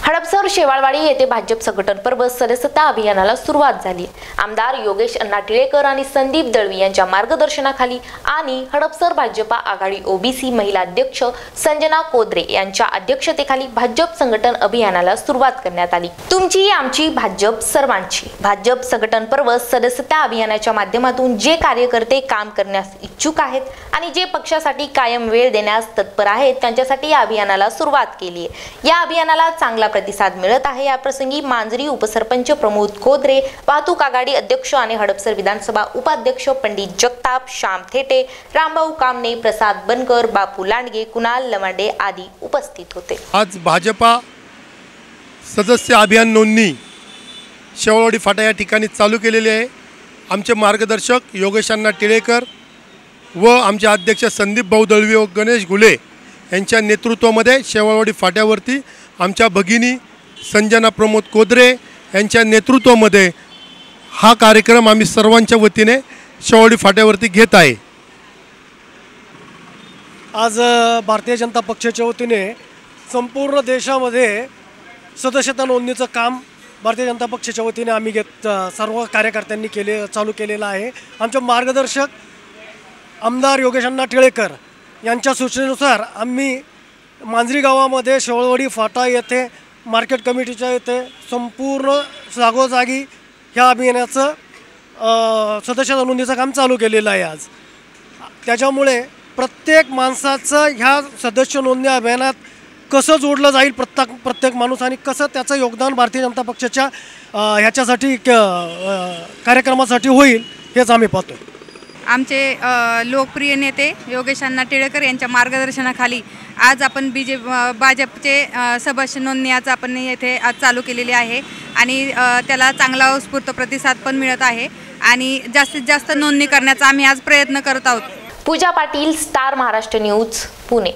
हडपसर शेवाळवाडी येथे भाजप संघटन पर्व सदस्यता अभियानाला सुरुवात झाली। आमदार योगेश अण्णा टिळेकर आणि संदीप दळवी यांच्या मार्गदर्शनाखाली आणि हडपसर भाजपा आघाडी ओबीसी महिला अध्यक्ष संजना कोदरे यांच्या अध्यक्षतेखाली भाजप संघटन अभियानाला सुरुवात करण्यात आली। तुमची आमची भाजप सर्वांची भाजप संघटन पर्व सदस्यता अभियानाच्या माध्यमातून जे कार्यकर्ते काम करण्यास इच्छुक आहेत आणि जे पक्षासाठी कायम वेळ देण्यास तत्पर आहेत त्यांच्यासाठी या अभियानाला सुरुवात केली आहे। या अभियानाला चांगला प्रतिसाद मिळत आहे। या प्रसंगी मांजरी उपसरपंच प्रमोद कोदरे, वाहतूक आघाडी अध्यक्ष आणि हडपसर विधानसभा उपाध्यक्ष पंडित जगताप, श्याम थेटे, रामभाऊ कामने, प्रसाद बनकर, बापू लांडगे, कुणाल लमांडे आदी उपस्थित होते। आज भाजपा सदस्य अभियान नोंदणी शेवाळवाडी फाटा या ठिकाणी चालू केलेली आहे। आमचे मार्गदर्शक योगेश अण्णा टिळेकर व आमचे अध्यक्ष संदीप भाऊ दळवी व गणेश घुले यांच्या नेतृत्वामध्ये शेवाळवाडी फाट्यावरती आमच्या भगिनी संजना प्रमोद कोदरे यांच्या नेतृत्वामध्ये हा कार्यक्रम आम्ही सर्वांच्या वतीने शेवाळवाडी फाट्यावरती घेत आहे। आज भारतीय जनता पक्षाच्या वतीने संपूर्ण देशामध्ये सदस्यता नोंदणीचं काम भारतीय जनता पक्षाच्या वतीने आम्ही सर्व कार्यकर्त्यांनी चालू केलेलं आहे। आमचे मार्गदर्शक आमदार योगेश अण्णा टिळेकर यांच्या सूचनेनुसार आम्ही मांजरी गावामध्ये शेवाळवाडी फाटा येथे मार्केट कमिटीच्या येथे संपूर्ण जागोजागी ह्या अभियानाचं सदस्यता नोंदणीचं काम चालू केलेलं आहे। आज त्याच्यामुळे प्रत्येक माणसाचं ह्या सदस्य नोंदणी अभियानात कसं जोडलं जाईल प्रत्येक माणूस आणि कसं त्याचं योगदान भारतीय जनता पक्षाच्या ह्याच्यासाठी कार्यक्रमासाठी होईल हेच आम्ही पाहतो। आमचे लोकप्रिय नेते योगेश अण्णा टिळेकर यांच्या मार्गदर्शनाखाली आज आपण भाजपचे सदस्य नोंदणी आज आपण येथे आज चालू केलेली आहे आणि त्याला चांगला उत्स्फूर्त प्रतिसाद पण मिळत आहे आणि जास्तीत जास्त नोंदणी करण्याचा आम्ही आज प्रयत्न करत आहोत। पूजा पाटील, स्टार महाराष्ट्र न्यूज, पुणे।